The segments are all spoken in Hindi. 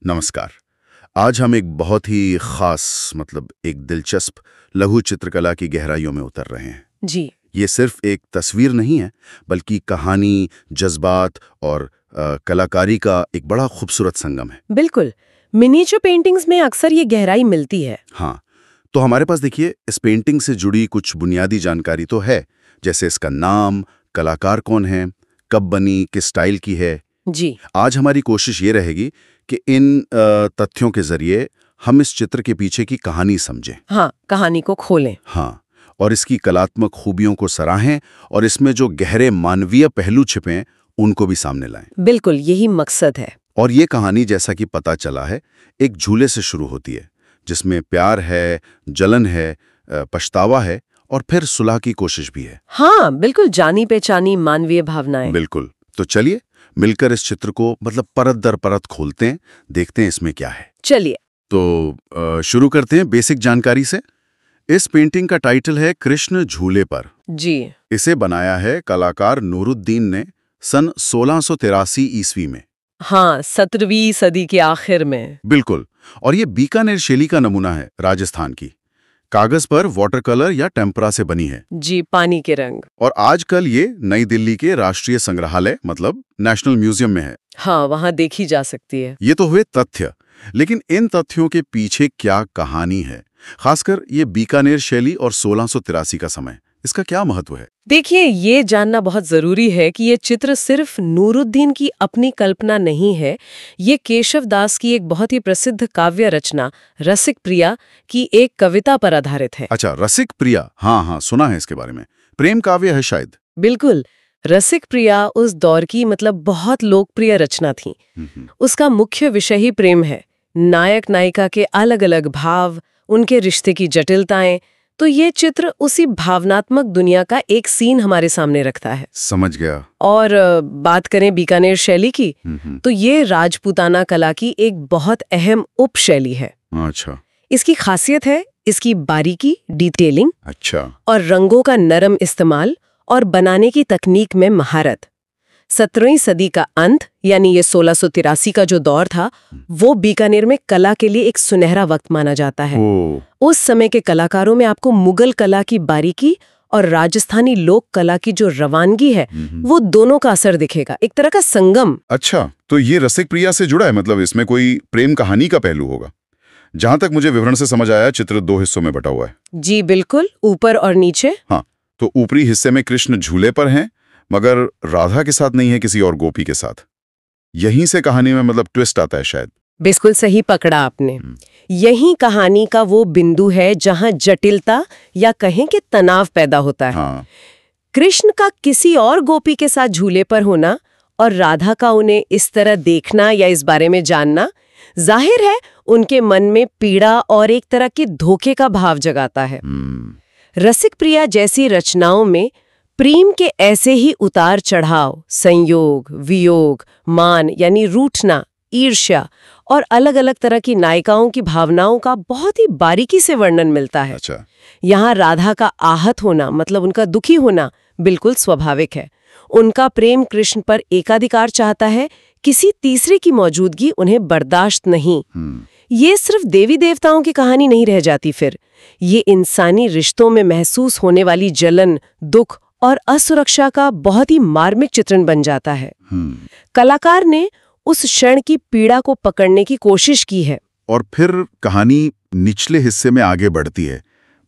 नमस्कार। आज हम एक बहुत ही खास एक दिलचस्प लघु चित्रकला की गहराइयों में उतर रहे हैं। जी। ये सिर्फ एक तस्वीर नहीं है, बल्कि कहानी, जज्बात और कलाकारी का एक बड़ा खूबसूरत संगम है। बिल्कुल। मिनिएचर पेंटिंग्स में अक्सर ये गहराई मिलती है। हाँ, तो हमारे पास देखिए इस पेंटिंग से जुड़ी कुछ बुनियादी जानकारी तो है, जैसे इसका नाम, कलाकार कौन है, कब बनी, किस स्टाइल की है। जी। आज हमारी कोशिश ये रहेगी कि इन तथ्यों के जरिए हम इस चित्र के पीछे की कहानी समझें। हाँ, कहानी को खोलें। हाँ, और इसकी कलात्मक खूबियों को सराहें और इसमें जो गहरे मानवीय पहलू छिपे हैं उनको भी सामने लाएं। बिल्कुल, यही मकसद है। और ये कहानी, जैसा कि पता चला है, एक झूले से शुरू होती है, जिसमें प्यार है, जलन है, पछतावा है और फिर सुलह की कोशिश भी है। हाँ, बिल्कुल, जानी पहचानी मानवीय भावनाएं। बिल्कुल। तो चलिए मिलकर इस चित्र को परत दर परत खोलते हैं, देखते हैं इसमें क्या है। चलिए। तो शुरू करते हैं बेसिक जानकारी से। इस पेंटिंग का टाइटल है कृष्ण झूले पर। जी। इसे बनाया है कलाकार नूरुद्दीन ने सन 1683 ईस्वी में। हाँ, 17वीं सदी के आखिर में। बिल्कुल। और ये बीकानेर शैली का नमूना है, राजस्थान की। कागज पर वाटर कलर या टेम्परा से बनी है। जी, पानी के रंग। और आजकल ये नई दिल्ली के राष्ट्रीय संग्रहालय नेशनल म्यूजियम में है। हाँ, वहाँ देखी जा सकती है। ये तो हुए तथ्य, लेकिन इन तथ्यों के पीछे क्या कहानी है, खासकर ये बीकानेर शैली और 1683 का समय, इसका क्या महत्व है? देखिए, ये जानना बहुत जरूरी है कि ये चित्र सिर्फ नूरुद्दीन की अपनी कल्पना नहीं है। ये केशव दास की एक बहुत ही प्रसिद्ध काव्य रचना रसिक प्रिया की एक कविता पर आधारित है। अच्छा, रसिक प्रिया। हाँ, सुना है इसके बारे में। प्रेम काव्य है शायद। बिल्कुल। रसिक प्रिया उस दौर की बहुत लोकप्रिय रचना थी। उसका मुख्य विषय ही प्रेम है। नायक नायिका के अलग अलग भाव, उनके रिश्ते की जटिलताएं। तो ये चित्र उसी भावनात्मक दुनिया का एक सीन हमारे सामने रखता है। समझ गया। और बात करें बीकानेर शैली की, तो ये राजपूताना कला की एक बहुत अहम उपशैली है। अच्छा। इसकी खासियत है इसकी बारीकी, डिटेलिंग। अच्छा। और रंगों का नरम इस्तेमाल और बनाने की तकनीक में महारत। 17वीं सदी का अंत, यानी ये 1683 का जो दौर था, वो बीकानेर में कला के लिए एक सुनहरा वक्त माना जाता है। उस समय के कलाकारों में आपको मुगल कला की बारीकी और राजस्थानी लोक कला की जो रवानगी है, वो दोनों का असर दिखेगा, एक तरह का संगम। अच्छा, तो ये रसिक प्रिया से जुड़ा है, इसमें कोई प्रेम कहानी का पहलू होगा। जहां तक मुझे विवरण से समझ आया, चित्र 2 हिस्सों में बटा हुआ है। जी बिल्कुल, ऊपर और नीचे। हाँ, तो ऊपरी हिस्से में कृष्ण झूले पर हैं, मगर राधा के साथ नहीं है, किसी और गोपी के साथ। यहीं से कहानी में ट्विस्ट आता है शायद। बिल्कुल सही पकड़ा आपने। यही कहानी का वो बिंदु है जहां जटिलता या कहें कि तनाव पैदा होता है। हाँ। कृष्ण का किसी और गोपी के साथ झूले पर होना और राधा का उन्हें इस तरह देखना या इस बारे में जानना, जाहिर है उनके मन में पीड़ा और एक तरह के धोखे का भाव जगाता है। रसिक प्रिया जैसी रचनाओं में प्रेम के ऐसे ही उतार चढ़ाव, संयोग, वियोग, मान यानी रूठना, ईर्ष्या और अलग अलग तरह की नायिकाओं की भावनाओं का बहुत ही बारीकी से वर्णन मिलता है। अच्छा। यहाँ राधा का आहत होना, उनका दुखी होना, बिल्कुल स्वाभाविक है। उनका प्रेम कृष्ण पर एकाधिकार चाहता है, किसी तीसरे की मौजूदगी उन्हें बर्दाश्त नहीं। ये सिर्फ देवी देवताओं की कहानी नहीं रह जाती, फिर ये इंसानी रिश्तों में महसूस होने वाली जलन, दुख और असुरक्षा का बहुत ही मार्मिक चित्रण बन जाता है। कलाकार ने उस क्षण की पीड़ा को पकड़ने की कोशिश की है। और फिर कहानी निचले हिस्से में आगे बढ़ती है।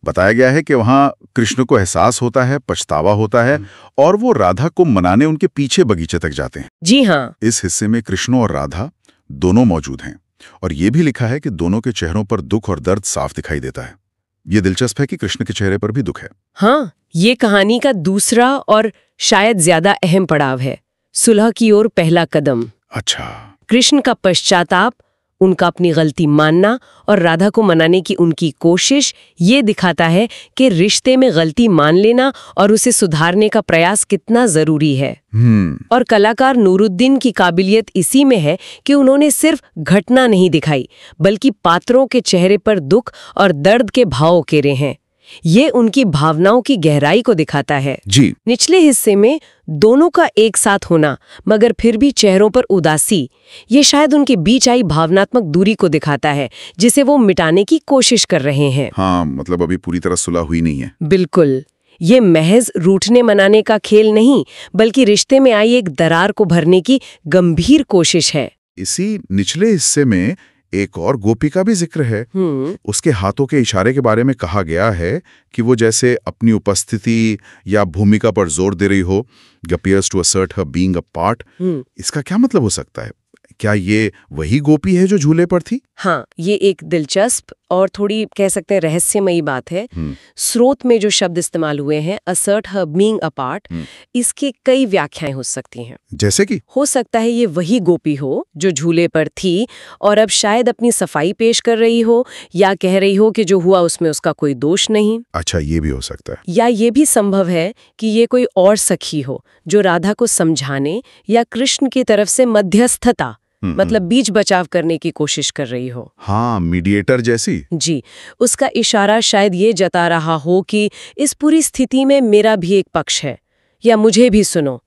बताया गया है कि वहां कृष्ण को एहसास होता है, पछतावा होता है, और वो राधा को मनाने उनके पीछे बगीचे तक जाते हैं। जी हाँ। इस हिस्से में कृष्ण और राधा दोनों मौजूद हैं, और ये भी लिखा है कि दोनों के चेहरों पर दुख और दर्द साफ दिखाई देता है। ये दिलचस्प है कि कृष्ण के चेहरे पर भी दुख है। हाँ, ये कहानी का दूसरा और शायद ज्यादा अहम पड़ाव है, सुलह की ओर पहला कदम। अच्छा। कृष्ण का पश्चाताप, उनका अपनी गलती मानना और राधा को मनाने की उनकी कोशिश, ये दिखाता है कि रिश्ते में गलती मान लेना और उसे सुधारने का प्रयास कितना जरूरी है। और कलाकार नूरुद्दीन की काबिलियत इसी में है कि उन्होंने सिर्फ घटना नहीं दिखाई, बल्कि पात्रों के चेहरे पर दुख और दर्द के भाव उकेरे हैं। ये उनकी भावनाओं की गहराई को दिखाता है। जी। निचले हिस्से में दोनों का एक साथ होना मगर फिर भी चेहरों पर उदासी, ये शायद उनके बीच आई भावनात्मक दूरी को दिखाता है जिसे वो मिटाने की कोशिश कर रहे हैं। हाँ, मतलब अभी पूरी तरह सुलह हुई नहीं है। बिल्कुल, ये महज रूठने मनाने का खेल नहीं बल्कि रिश्ते में आई एक दरार को भरने की गंभीर कोशिश है। इसी निचले हिस्से में एक और गोपी का भी जिक्र है। उसके हाथों के इशारे के बारे में कहा गया है कि वो जैसे अपनी उपस्थिति या भूमिका पर जोर दे रही हो, appears to assert her being a part। इसका क्या मतलब हो सकता है? क्या ये वही गोपी है जो झूले पर थी? हाँ, ये एक दिलचस्प और थोड़ी कह सकते हैं रहस्यमयी बात है। स्रोत में जो शब्द इस्तेमाल हुए हैं, assert her being a part, इसकी कई व्याख्याएं हो सकती हैं। जैसे कि हो सकता है ये वही गोपी हो जो झूले पर थी और अब शायद अपनी सफाई पेश कर रही हो या कह रही हो कि जो हुआ उसमें उसका कोई दोष नहीं। अच्छा, ये भी हो सकता है। या ये भी संभव है कि ये कोई और सखी हो जो राधा को समझाने या कृष्ण की तरफ से मध्यस्थता मतलब बीच बचाव करने की कोशिश कर रही हो। हाँ, मीडिएटर जैसी। जी, उसका इशारा शायद ये जता रहा हो कि इस पूरी स्थिति में मेरा भी एक पक्ष है या मुझे भी सुनो।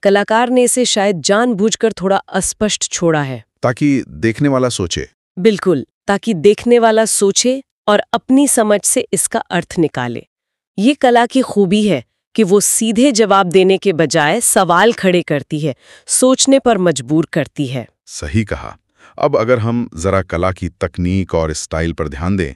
कलाकार ने इसे शायद जानबूझकर थोड़ा अस्पष्ट छोड़ा है ताकि देखने वाला सोचे। बिल्कुल, ताकि देखने वाला सोचे और अपनी समझ से इसका अर्थ निकाले। ये कला की खूबी है कि वो सीधे जवाब देने के बजाय सवाल खड़े करती है, सोचने पर मजबूर करती है। सही कहा। अब अगर हम जरा कला की तकनीक और स्टाइल पर ध्यान दें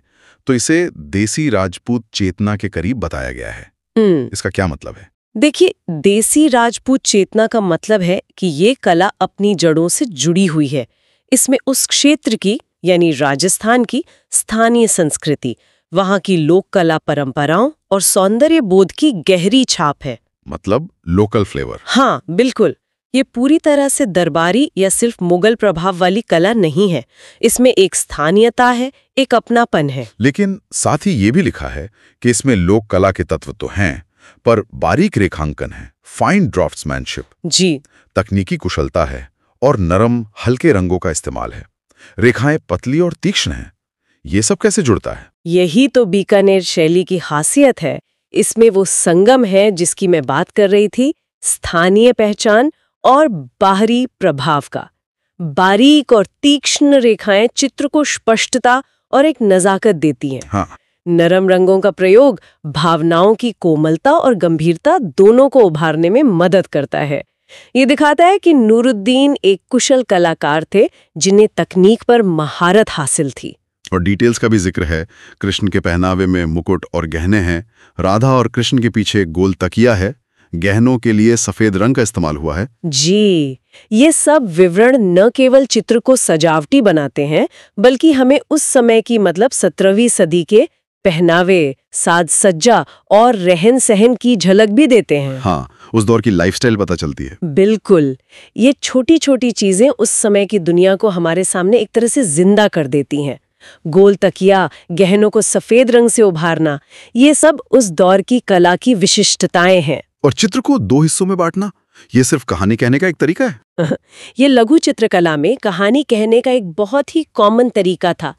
तो इसे देसी राजपूत चेतना के करीब बताया गया है। इसका क्या मतलब है? देखिए, देसी राजपूत चेतना का मतलब है कि ये कला अपनी जड़ों से जुड़ी हुई है। इसमें उस क्षेत्र की यानी राजस्थान की स्थानीय संस्कृति, वहाँ की लोक कला परंपराओं और सौंदर्य बोध की गहरी छाप है। मतलब लोकल फ्लेवर। हाँ, बिल्कुल। ये पूरी तरह से दरबारी या सिर्फ मुगल प्रभाव वाली कला नहीं है। इसमें एक स्थानीयता है, एक अपनापन है। लेकिन साथ ही ये भी लिखा है कि इसमें लोक कला के तत्व तो हैं, पर बारीक रेखांकन है, फाइन ड्राफ्ट्समैनशिप। जी, तकनीकी कुशलता है और नरम हल्के रंगों का इस्तेमाल है। रेखाएं पतली और तीक्ष्ण हैं। ये सब कैसे जुड़ता है? यही तो बीकानेर शैली की खासियत है। इसमें वो संगम है जिसकी मैं बात कर रही थी, स्थानीय पहचान और बाहरी प्रभाव का। बारीक और तीक्ष्ण रेखाएं चित्र को स्पष्टता और एक नजाकत देती हैं। हाँ। नरम रंगों का प्रयोग भावनाओं की कोमलता और गंभीरता दोनों को उभारने में मदद करता है। ये दिखाता है कि नूरुद्दीन एक कुशल कलाकार थे जिन्हें तकनीक पर महारत हासिल थी। और डिटेल्स का भी जिक्र है। कृष्ण के पहनावे में मुकुट और गहने हैं। राधा और कृष्ण के पीछे एक गोल तकिया है। गहनों के लिए सफेद रंग का इस्तेमाल हुआ है। जी, ये सब विवरण न केवल चित्र को सजावटी बनाते हैं बल्कि हमें उस समय की मतलब 17वीं सदी के पहनावे, साज सज्जा और रहन सहन की झलक भी देते हैं। हाँ, उस दौर की लाइफस्टाइल पता चलती है। बिल्कुल, ये छोटी छोटी चीजें उस समय की दुनिया को हमारे सामने एक तरह से जिंदा कर देती हैं। गोल तकिया, गहनों को सफेद रंग से उभारना, ये सब उस दौर की कला की विशिष्टताएं हैं। और चित्र को 2 हिस्सों में बांटना, ये सिर्फ कहानी कहने का एक तरीका है। ये लघु चित्रकला में कहानी कहने का एक बहुत ही कॉमन तरीका था।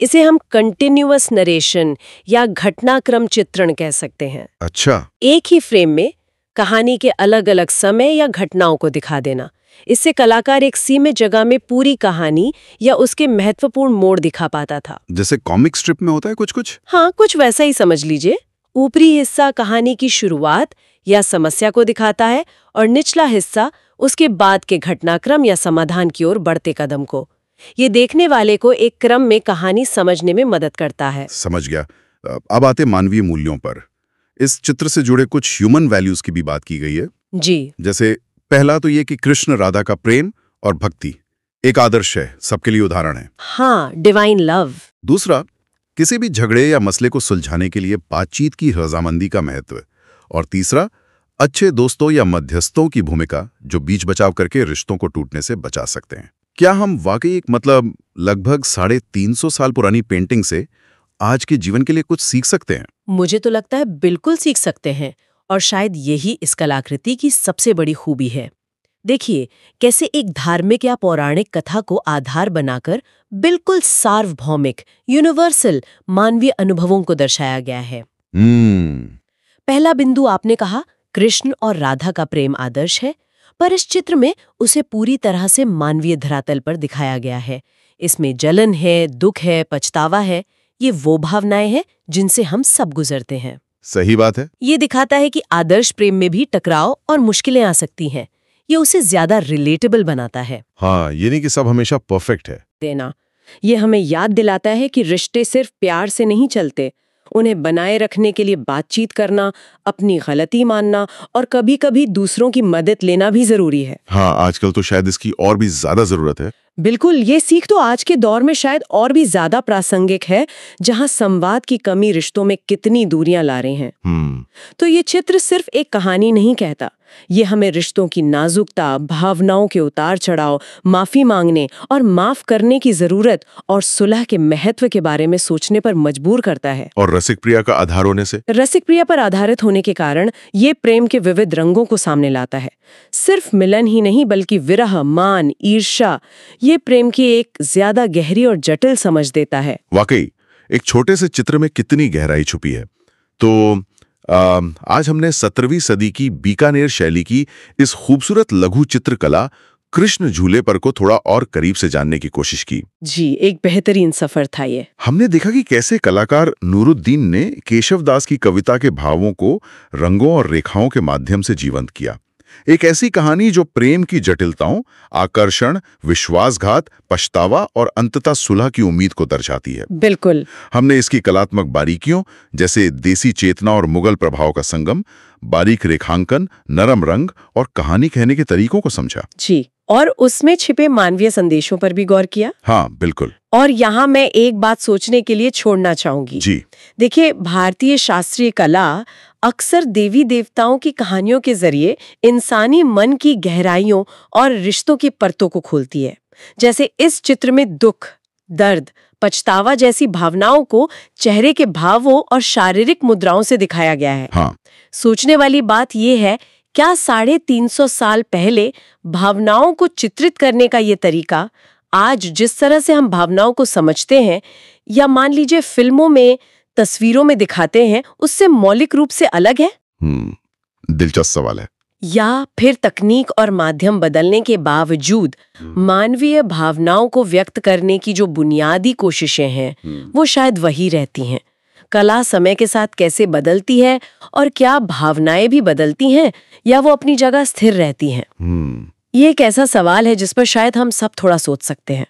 इसे हम कंटिन्यूअस नरेशन या घटनाक्रम चित्रण कह सकते हैं। अच्छा। एक ही फ्रेम में कहानी के अलग अलग समय या घटनाओं को दिखा देना। इससे कलाकार एक सीमित जगह में पूरी कहानी या उसके महत्वपूर्ण मोड़ दिखा पाता था। जैसे कॉमिक स्ट्रिप में होता है कुछ। हाँ, कुछ वैसा ही समझ लीजिए। ऊपरी हिस्सा कहानी की शुरुआत या समस्या को दिखाता है और निचला हिस्सा उसके बाद के घटनाक्रम या समाधान की ओर बढ़ते कदम को। ये देखने वाले को एक क्रम में कहानी समझने में मदद करता है। समझ गया। अब आते मानवीय मूल्यों पर। इस चित्र से जुड़े कुछ ह्यूमन वैल्यूज की भी बात की गई है। जी। जैसे पहला तो ये कि कृष्ण राधा का प्रेम और भक्ति एक आदर्श है, सबके लिए उदाहरण है। हाँ, डिवाइन लव। दूसरा, किसी भी झगड़े या मसले को सुलझाने के लिए बातचीत की रजामंदी का महत्व। और तीसरा, अच्छे दोस्तों या मध्यस्थों की भूमिका जो बीच बचाव करके रिश्तों को टूटने से बचा सकते हैं। क्या हम वाकई एक मतलब लगभग 350 साल पुरानी पेंटिंग से आज के जीवन के लिए कुछ सीख सकते हैं? मुझे तो लगता है बिल्कुल सीख सकते हैं, और शायद यही इस कलाकृति की सबसे बड़ी खूबी है। देखिए कैसे एक धार्मिक या पौराणिक कथा को आधार बनाकर बिल्कुल सार्वभौमिक, यूनिवर्सल मानवीय अनुभवों को दर्शाया गया है। पहला बिंदु आपने कहा कृष्ण और राधा का प्रेम आदर्श है, पर इस चित्र में उसे पूरी तरह से मानवीय धरातल पर दिखाया गया है। इसमें जलन है, दुख है, पछतावा है। ये वो भावनाएं हैं जिनसे हम सब गुजरते हैं। सही बात है। ये दिखाता है कि आदर्श प्रेम में भी टकराव और मुश्किलें आ सकती हैं। ये उसे ज्यादा रिलेटेबल बनाता है। हाँ, ये नहीं कि सब हमेशा परफेक्ट है। देना ये हमें याद दिलाता है कि रिश्ते सिर्फ प्यार से नहीं चलते। उन्हें बनाए रखने के लिए बातचीत करना, अपनी गलती मानना और कभी-कभी दूसरों की मदद लेना भी जरूरी है। हाँ, आजकल तो शायद इसकी और भी ज्यादा जरूरत है। बिल्कुल, ये सीख तो आज के दौर में शायद और भी ज्यादा प्रासंगिक है, जहां संवाद की कमी रिश्तों में कितनी दूरियां ला रहे हैं। तो ये चित्र सिर्फ एक कहानी नहीं कहता, ये हमें रिश्तों की नाजुकता, भावनाओं के उतार चढ़ाव, माफी मांगने और माफ करने की जरूरत और सुलह के महत्व के बारे में सोचने पर मजबूर करता है। और रसिक प्रिया का आधार होने से, रसिक प्रिया पर आधारित होने के कारण ये प्रेम के विविध रंगों को सामने लाता है। सिर्फ मिलन ही नहीं बल्कि विरह, मान, ईर्ष्या, ये प्रेम की एक ज्यादा गहरी और जटिल समझ देता है। वाकई एक छोटे से चित्र में कितनी गहराई छुपी है। तो आज हमने 17वीं सदी की बीकानेर शैली की इस खूबसूरत लघु चित्रकला कृष्ण झूले पर को थोड़ा और करीब से जानने की कोशिश की। जी, एक बेहतरीन सफर था ये। हमने देखा कि कैसे कलाकार नूरुद्दीन ने केशव दास की कविता के भावों को रंगों और रेखाओं के माध्यम से जीवंत किया। एक ऐसी कहानी जो प्रेम की जटिलताओं, आकर्षण, विश्वासघात, पछतावा और अंततः सुलह की उम्मीद को दर्शाती है। बिल्कुल। हमने इसकी कलात्मक बारीकियों जैसे देसी चेतना और मुगल प्रभाव का संगम, बारीक रेखांकन, नरम रंग और कहानी कहने के तरीकों को समझा। जी, और उसमें छिपे मानवीय संदेशों पर भी गौर किया। हाँ, बिल्कुल। और यहाँ मैं एक बात सोचने के लिए छोड़ना चाहूंगी। जी। देखिए, भारतीय शास्त्रीय कला अक्सर देवी देवताओं की कहानियों के जरिए इंसानी मन की गहराइयों और रिश्तों की परतों को खोलती है। जैसे इस चित्र में दुख, दर्द, पछतावा जैसी भावनाओं को चेहरे के भावों और शारीरिक मुद्राओं से दिखाया गया है। हाँ। सोचने वाली बात यह है, क्या 350 साल पहले भावनाओं को चित्रित करने का ये तरीका आज जिस तरह से हम भावनाओं को समझते हैं या मान लीजिए फिल्मों में, तस्वीरों में दिखाते हैं, उससे मौलिक रूप से अलग है? दिलचस्प सवाल है। या फिर तकनीक और माध्यम बदलने के बावजूद मानवीय भावनाओं को व्यक्त करने की जो बुनियादी कोशिशें हैं वो शायद वही रहती हैं। कला समय के साथ कैसे बदलती है और क्या भावनाएं भी बदलती हैं या वो अपनी जगह स्थिर रहती हैं? ये एक ऐसा सवाल है जिस पर शायद हम सब थोड़ा सोच सकते हैं।